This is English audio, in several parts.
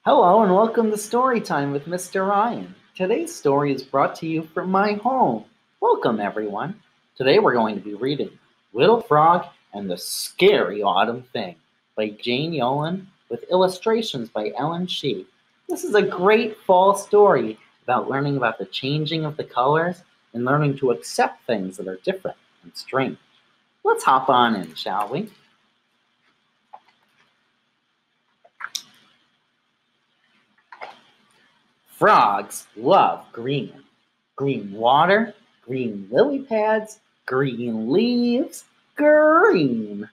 Hello and welcome to Storytime with Mr. Ryan. Today's story is brought to you from my home. Welcome, everyone. Today we're going to be reading Little Frog and the Scary Autumn Thing by Jane Yolen with illustrations by Ellen Shee. This is a great fall story about learning about the changing of the colors and learning to accept things that are different and strange. Let's hop on in, shall we? Frogs love green. Green water, green lily pads, green leaves, green.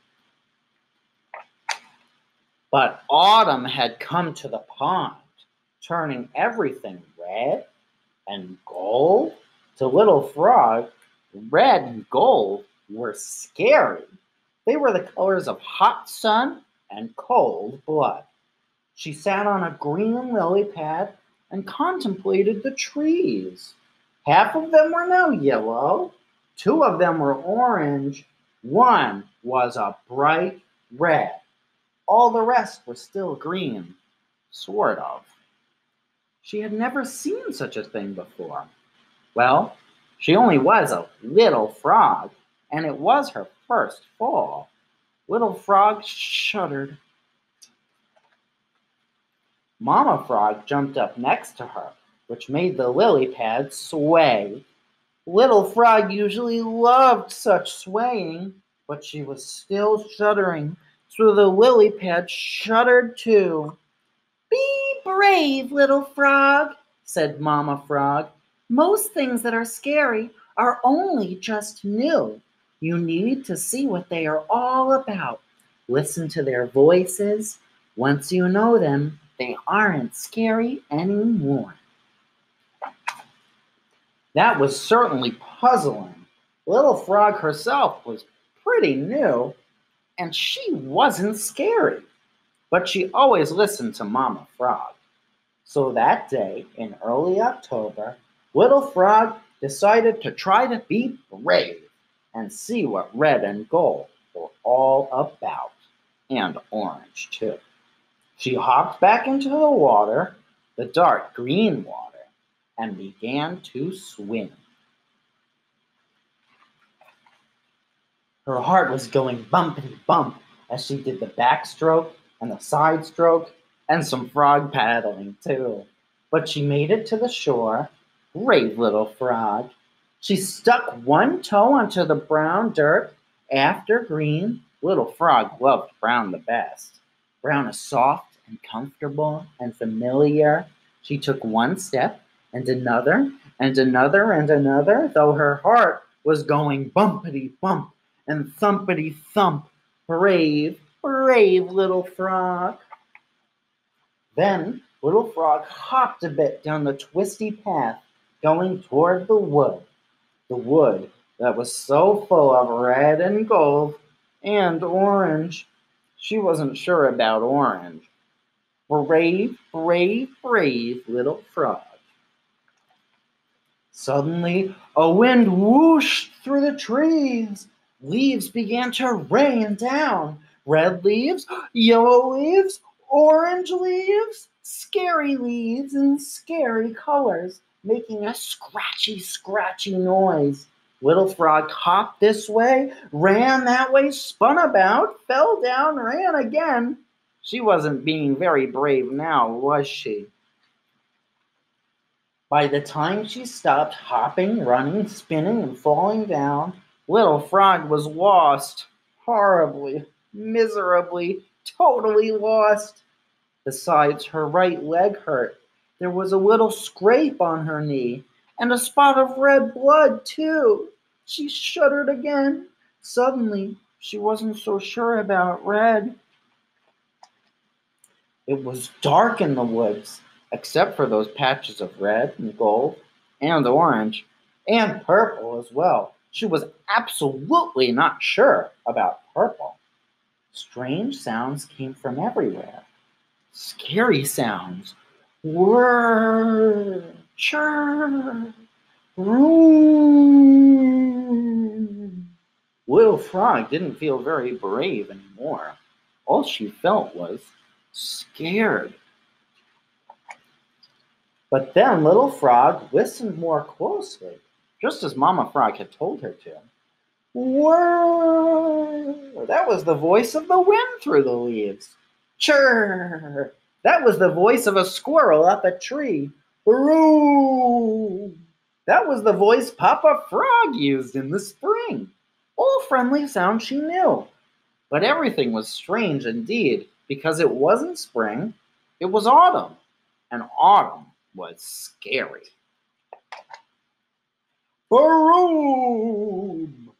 But autumn had come to the pond, turning everything red and gold. To Little Frog, red and gold were scary. They were the colors of hot sun and cold blood. She sat on a green lily pad and contemplated the trees. Half of them were now yellow, two of them were orange, one was a bright red. All the rest were still green, sort of. She had never seen such a thing before. Well, she only was a little frog, and it was her first fall. Little Frog shuddered. Mama Frog jumped up next to her, which made the lily pad sway. Little Frog usually loved such swaying, but she was still shuddering, so the lily pad shuddered too. "Be brave, Little Frog," said Mama Frog. "Most things that are scary are only just new. You need to see what they are all about. Listen to their voices. Once you know them, they aren't scary anymore." That was certainly puzzling. Little Frog herself was pretty new, and she wasn't scary. But she always listened to Mama Frog. So that day, in early October, Little Frog decided to try to be brave and see what red and gold were all about, and orange too. She hopped back into the water, the dark green water, and began to swim. Her heart was going bumpity bump as she did the backstroke and the side stroke and some frog paddling too. But she made it to the shore. Brave Little Frog. She stuck one toe onto the brown dirt after green. Little Frog loved brown the best. Brown is soft and comfortable and familiar. She took one step and another and another and another, though her heart was going bumpity bump and thumpity thump. Brave, brave Little Frog. Then Little Frog hopped a bit down the twisty path, going toward the wood. The wood that was so full of red and gold and orange. She wasn't sure about orange. Brave, brave, brave Little Frog. Suddenly, a wind whooshed through the trees. Leaves began to rain down. Red leaves, yellow leaves, orange leaves, scary leaves in scary colors, making a scratchy, scratchy noise. Little Frog hopped this way, ran that way, spun about, fell down, ran again. She wasn't being very brave now, was she? By the time she stopped hopping, running, spinning, and falling down, Little Frog was lost. Horribly, miserably, totally lost. Besides, her right leg hurt. There was a little scrape on her knee, and a spot of red blood, too. She shuddered again. Suddenly, she wasn't so sure about red. It was dark in the woods, except for those patches of red and gold and orange and purple as well. She was absolutely not sure about purple. Strange sounds came from everywhere. Scary sounds. Whir, chirr, roo. Little Frog didn't feel very brave anymore. All she felt was scared. But then Little Frog listened more closely, just as Mama Frog had told her to. Whirr! That was the voice of the wind through the leaves. Chirr! That was the voice of a squirrel up a tree. Hurroo! That was the voice Papa Frog used in the spring. All friendly sounds she knew. But everything was strange indeed, because it wasn't spring, it was autumn. And autumn was scary. Boom!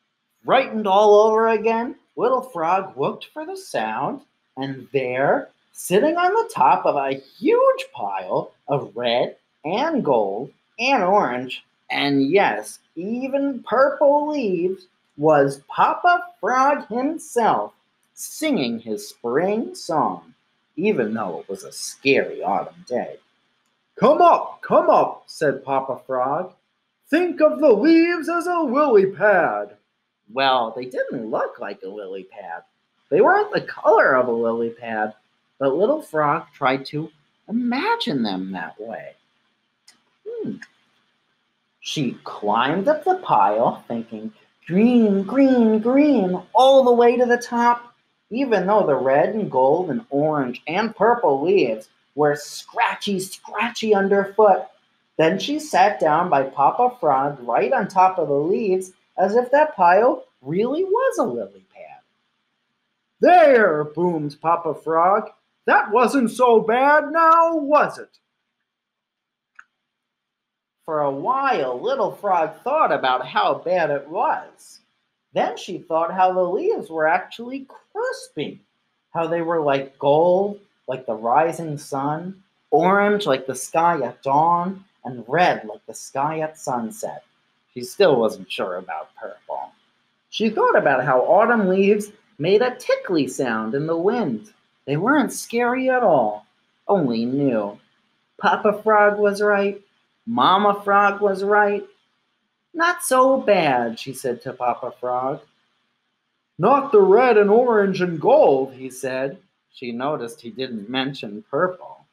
Frightened all over again, Little Frog looked for the sound, and there, sitting on the top of a huge pile of red and gold and orange, and yes, even purple leaves, was Papa Frog himself, singing his spring song, even though it was a scary autumn day. Come up, said Papa Frog. Think of the leaves as a lily pad. Well, they didn't look like a lily pad. They weren't the color of a lily pad, but Little Frog tried to imagine them that way. She climbed up the pile, thinking, green, green, green, all the way to the top, even though the red and gold and orange and purple leaves were scratchy, scratchy underfoot. Then she sat down by Papa Frog right on top of the leaves, as if that pile really was a lily pad. There, boomed Papa Frog. That wasn't so bad now, was it? For a while, Little Frog thought about how bad it was. Then she thought how the leaves were actually crispy, how they were like gold, like the rising sun, orange like the sky at dawn, and red like the sky at sunset. She still wasn't sure about purple. She thought about how autumn leaves made a tickly sound in the wind. They weren't scary at all, only new. Papa Frog was right. Mama Frog was right. Not so bad, she said to Papa Frog. Not the red and orange and gold, he said. She noticed he didn't mention purple.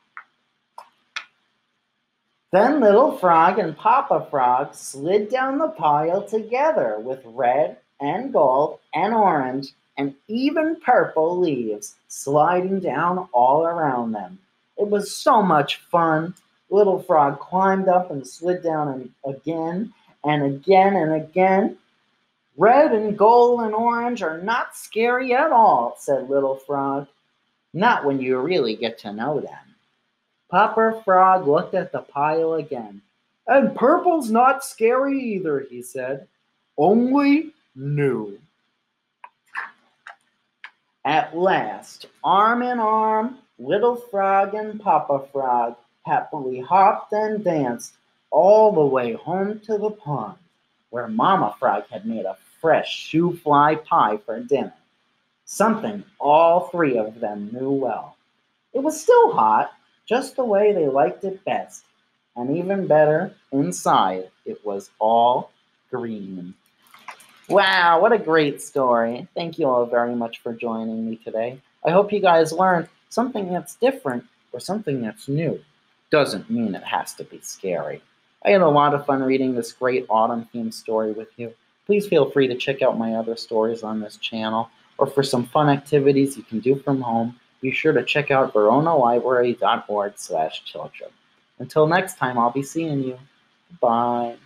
Then Little Frog and Papa Frog slid down the pile together with red and gold and orange and even purple leaves sliding down all around them. It was so much fun. Little Frog climbed up and slid down again and again and again. Red and gold and orange are not scary at all, said Little Frog. Not when you really get to know them. Papa Frog looked at the pile again. And purple's not scary either, he said. Only new. At last, arm in arm, Little Frog and Papa Frog happily hopped and danced all the way home to the pond, where Mama Frog had made a fresh shoe-fly pie for dinner, something all three of them knew well. It was still hot, just the way they liked it best, and even better, inside it was all green. Wow, what a great story. Thank you all very much for joining me today. I hope you guys learned something that's different or something that's new. Doesn't mean it has to be scary. I had a lot of fun reading this great autumn-themed story with you. Please feel free to check out my other stories on this channel, or for some fun activities you can do from home, be sure to check out veronalibrary.org/children. Until next time, I'll be seeing you. Bye.